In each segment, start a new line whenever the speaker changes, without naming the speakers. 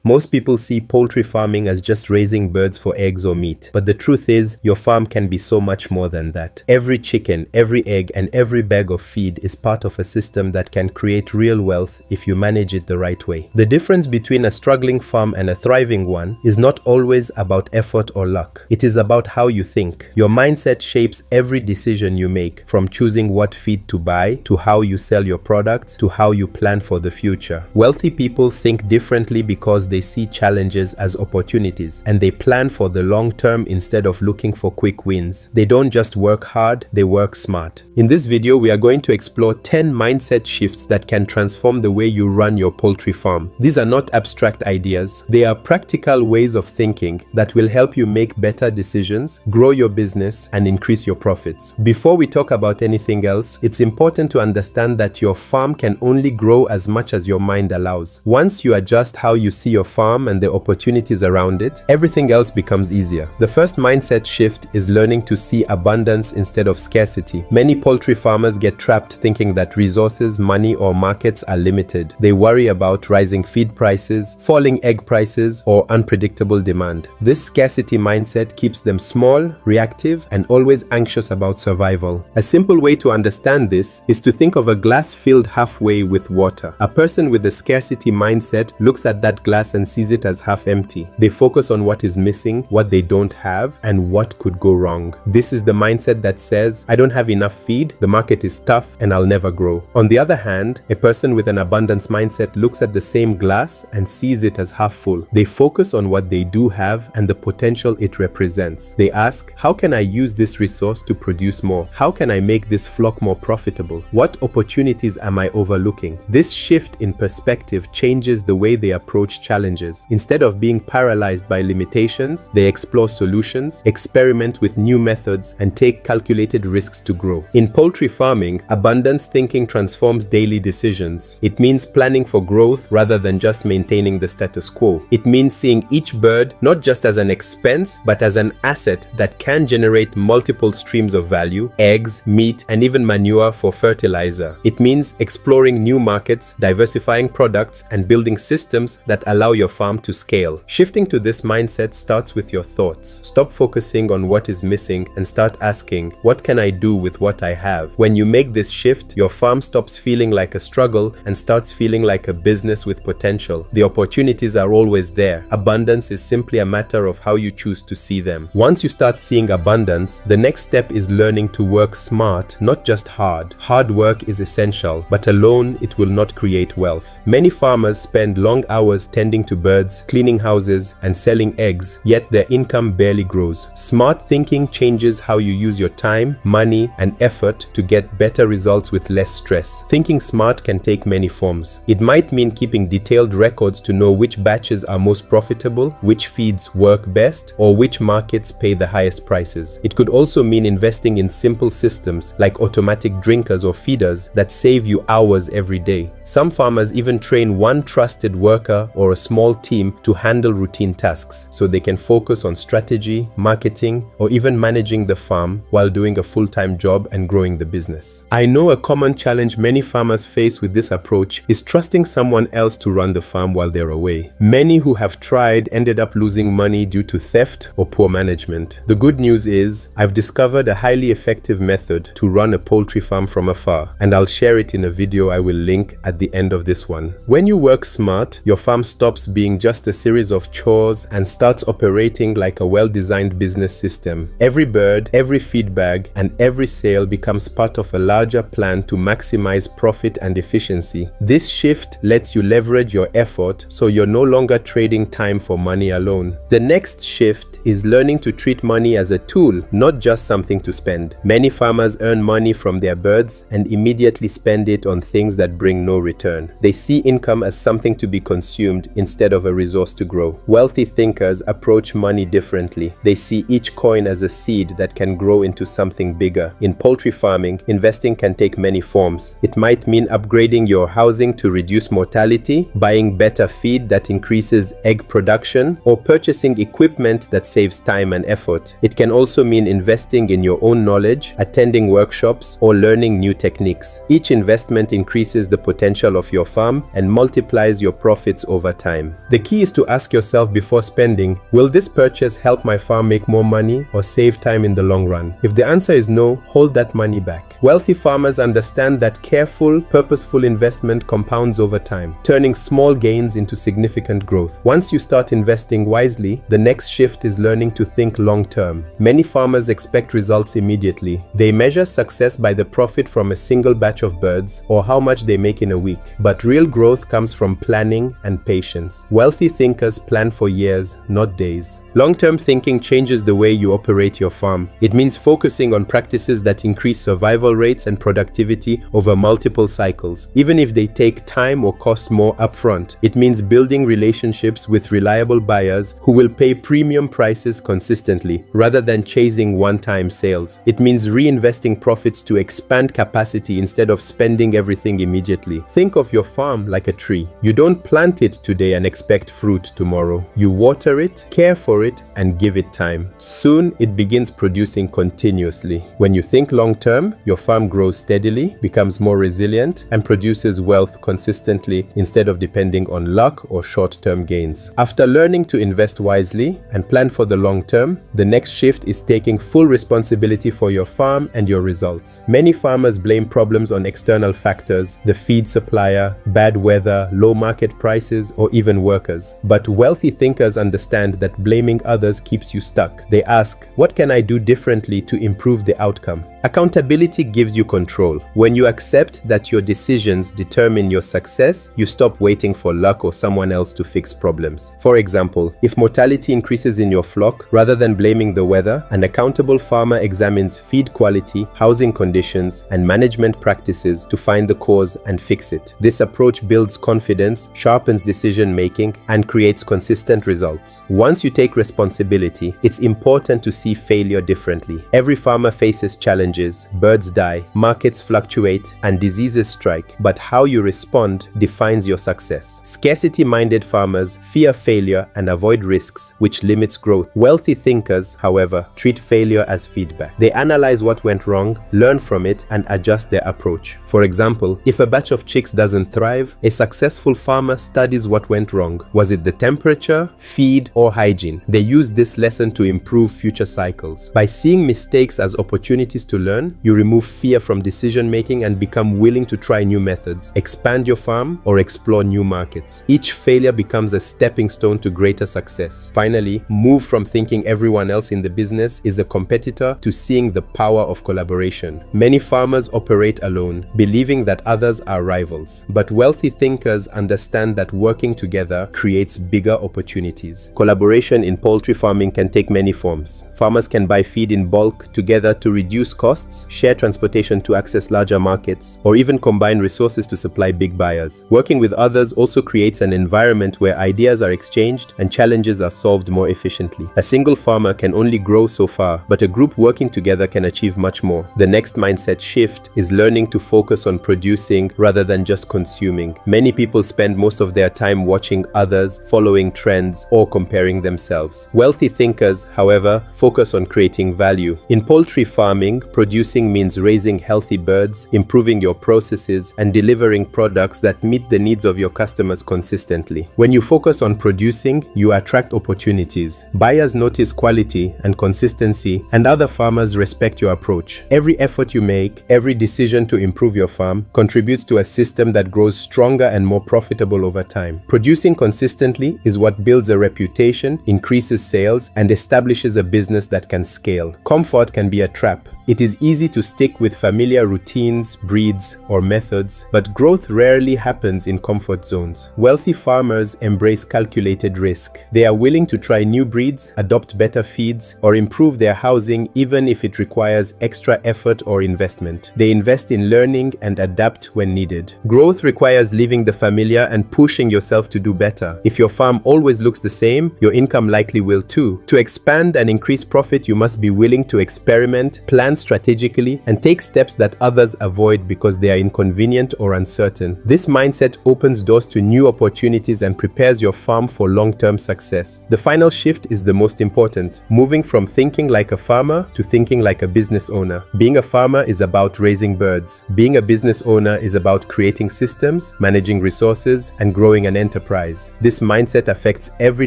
Most people see poultry farming as just raising birds for eggs or meat, but the truth is, your farm can be so much more than that. Every chicken, every egg, and every bag of feed is part of a system that can create real wealth if you manage it the right way. The difference between a struggling farm and a thriving one is not always about effort or luck. It is about how you think. Your mindset shapes every decision you make, from choosing what feed to buy, to how you sell your products, to how you plan for the future. Wealthy people think differently because they see challenges as opportunities, and they plan for the long term instead of looking for quick wins. They don't just work hard, they work smart. In this video, we are going to explore 10 mindset shifts that can transform the way you run your poultry farm. These are not abstract ideas. They are practical ways of thinking that will help you make better decisions, grow your business, and increase your profits. Before we talk about anything else, it's important to understand that your farm can only grow as much as your mind allows. Once you adjust how you see your farm and the opportunities around it, everything else becomes easier. The first mindset shift is learning to see abundance instead of scarcity. Many poultry farmers get trapped thinking that resources, money, or markets are limited. They worry about rising feed prices, falling egg prices, or unpredictable demand. This scarcity mindset keeps them small, reactive, and always anxious about survival. A simple way to understand this is to think of a glass filled halfway with water. A person with a scarcity mindset looks at that glass and sees it as half empty. They focus on what is missing, what they don't have, and what could go wrong. This is the mindset that says, I don't have enough feed, the market is tough, and I'll never grow. On the other hand, a person with an abundance mindset looks at the same glass and sees it as half full. They focus on what they do have and the potential it represents. They ask, how can I use this resource to produce more? How can I make this flock more profitable? What opportunities am I overlooking? This shift in perspective changes the way they approach challenges. Instead of being paralyzed by limitations, they explore solutions, experiment with new methods, and take calculated risks to grow. In poultry farming, abundance thinking transforms daily decisions. It means planning for growth rather than just maintaining the status quo. It means seeing each bird not just as an expense, but as an asset that can generate multiple streams of value: eggs, meat, and even manure for fertilizer. It means exploring new markets, diversifying products, and building systems that allow your farm to scale. Shifting to this mindset starts with your thoughts. Stop focusing on what is missing and start asking, what can I do with what I have? When you make this shift, your farm stops feeling like a struggle and starts feeling like a business with potential. The opportunities are always there. Abundance is simply a matter of how you choose to see them. Once you start seeing abundance, the next step is learning to work smart, not just hard. Hard work is essential, but alone it will not create wealth. Many farmers spend long hours tending to birds, cleaning houses, and selling eggs, yet their income barely grows. Smart thinking changes how you use your time, money, and effort to get better results with less stress. Thinking smart can take many forms. It might mean keeping detailed records to know which batches are most profitable, which feeds work best, or which markets pay the highest prices. It could also mean investing in simple systems like automatic drinkers or feeders that save you hours every day. Some farmers even train one trusted worker or a small team to handle routine tasks so they can focus on strategy, marketing, or even managing the farm while doing a full-time job and growing the business. I know a common challenge many farmers face with this approach is trusting someone else to run the farm while they're away. Many who have tried ended up losing money due to theft or poor management. The good news is, I've discovered a highly effective method to run a poultry farm from afar, and I'll share it in a video I will link at the end of this one. When you work smart, your farm stops being just a series of chores and starts operating like a well-designed business system. Every bird, every feed bag, and every sale becomes part of a larger plan to maximize profit and efficiency. This shift lets you leverage your effort so you're no longer trading time for money alone. The next shift is learning to treat money as a tool, not just something to spend. Many farmers earn money from their birds and immediately spend it on things that bring no return. They see income as something to be consumed instead of a resource to grow. Wealthy thinkers approach money differently. They see each coin as a seed that can grow into something bigger. In poultry farming, investing can take many forms. It might mean upgrading your housing to reduce mortality, buying better feed that increases egg production, or purchasing equipment that saves time and effort. It can also mean investing in your own knowledge, attending workshops, or learning new techniques. Each investment increases the potential of your farm and multiplies your profits over time. time. The key is to ask yourself before spending, will this purchase help my farm make more money or save time in the long run? If the answer is no, hold that money back. Wealthy farmers understand that careful, purposeful investment compounds over time, turning small gains into significant growth. Once you start investing wisely, the next shift is learning to think long-term. Many farmers expect results immediately. They measure success by the profit from a single batch of birds or how much they make in a week. But real growth comes from planning and patience. Wealthy thinkers plan for years, not days. Long-term thinking changes the way you operate your farm. It means focusing on practices that increase survival rates and productivity over multiple cycles, even if they take time or cost more upfront. It means building relationships with reliable buyers who will pay premium prices consistently, rather than chasing one-time sales. It means reinvesting profits to expand capacity instead of spending everything immediately. Think of your farm like a tree. You don't plant it today and expect fruit tomorrow. You water it, care for it, and give it time. Soon it begins producing continuously. When you think long term, your farm grows steadily, becomes more resilient, and produces wealth consistently instead of depending on luck or short-term gains. After learning to invest wisely and plan for the long term, the next shift is taking full responsibility for your farm and your results. Many farmers blame problems on external factors, the feed supplier, bad weather, low market prices, or even workers. But wealthy thinkers understand that blaming others keeps you stuck. They ask, what can I do differently to improve the outcome? Accountability gives you control. When you accept that your decisions determine your success, you stop waiting for luck or someone else to fix problems. For example, if mortality increases in your flock, rather than blaming the weather, an accountable farmer examines feed quality, housing conditions, and management practices to find the cause and fix it. This approach builds confidence, sharpens decision-making, and creates consistent results. Once you take responsibility, it's important to see failure differently. Every farmer faces challenges. Birds die, markets fluctuate, and diseases strike, but how you respond defines your success. Scarcity-minded farmers fear failure and avoid risks, which limits growth. Wealthy thinkers, however, treat failure as feedback. They analyze what went wrong, learn from it, and adjust their approach. For example, if a batch of chicks doesn't thrive, a successful farmer studies what went wrong. Was it the temperature, feed, or hygiene? They use this lesson to improve future cycles. By seeing mistakes as opportunities to learn, you remove fear from decision-making and become willing to try new methods, expand your farm, or explore new markets. Each failure becomes a stepping stone to greater success. Finally, move from thinking everyone else in the business is a competitor to seeing the power of collaboration. Many farmers operate alone, believing that others are rivals. But wealthy thinkers understand that working together creates bigger opportunities. Collaboration in poultry farming can take many forms. Farmers can buy feed in bulk together to reduce costs, share transportation to access larger markets, or even combine resources to supply big buyers. Working with others also creates an environment where ideas are exchanged and challenges are solved more efficiently. A single farmer can only grow so far, but a group working together can achieve much more. The next mindset shift is learning to focus on producing rather than just consuming. Many people spend most of their time watching others, following trends, or comparing themselves. Wealthy thinkers, however, focus on creating value. In poultry farming, producing means raising healthy birds, improving your processes, and delivering products that meet the needs of your customers consistently. When you focus on producing, you attract opportunities. Buyers notice quality and consistency, and other farmers respect your approach. Every effort you make, every decision to improve your farm, contributes to a system that grows stronger and more profitable over time. Producing consistently is what builds a reputation, increases sales, and establishes a business that can scale. Comfort can be a trap. It is easy to stick with familiar routines, breeds, or methods, but growth rarely happens in comfort zones. Wealthy farmers embrace calculated risk. They are willing to try new breeds, adopt better feeds, or improve their housing even if it requires extra effort or investment. They invest in learning and adapt when needed. Growth requires leaving the familiar and pushing yourself to do better. If your farm always looks the same, your income likely will too. To expand and increase profit, you must be willing to experiment, plan strategically, and take steps that others avoid because they are inconvenient or uncertain. This mindset opens doors to new opportunities and prepares your farm for long-term success. The final shift is the most important, moving from thinking like a farmer to thinking like a business owner. Being a farmer is about raising birds. Being a business owner is about creating systems, managing resources, and growing an enterprise. This mindset affects every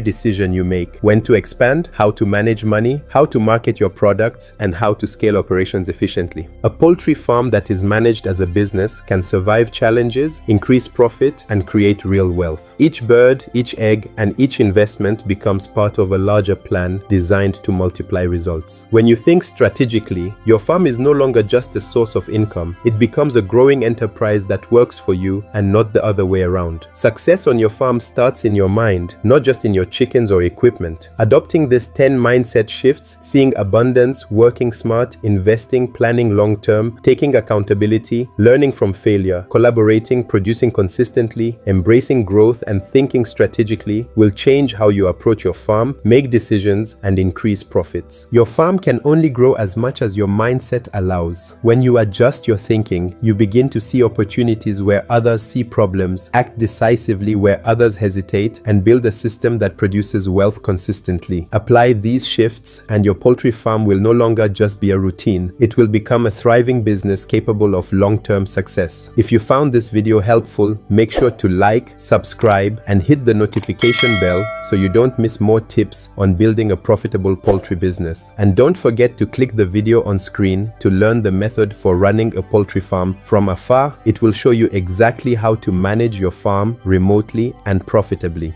decision you make: when to expand, how to manage money, how to market your products, and how to scale operations efficiently. A poultry farm that is managed as a business can survive challenges, increase profit, and create real wealth. Each bird, each egg, and each investment becomes part of a larger plan designed to multiply results. When you think strategically, your farm is no longer just a source of income. It becomes a growing enterprise that works for you and not the other way around. Success on your farm starts in your mind, not just in your chickens or equipment. Adopting these 10 mindset shifts, seeing abundance, working smart, investing, planning long-term, taking accountability, learning from failure, collaborating, producing consistently, embracing growth, and thinking strategically will change how you approach your farm, make decisions, and increase profits. Your farm can only grow as much as your mindset allows. When you adjust your thinking, you begin to see opportunities where others see problems, act decisively where others hesitate, and build a system that produces wealth consistently. Apply these shifts, and your poultry farm will no longer just be a routine. It will become a thriving business capable of long-term success. If you found this video helpful, make sure to like, subscribe, and hit the notification bell so you don't miss more tips on building a profitable poultry business. And don't forget to click the video on screen to learn the method for running a poultry farm from afar. It will show you exactly how to manage your farm remotely and profitably.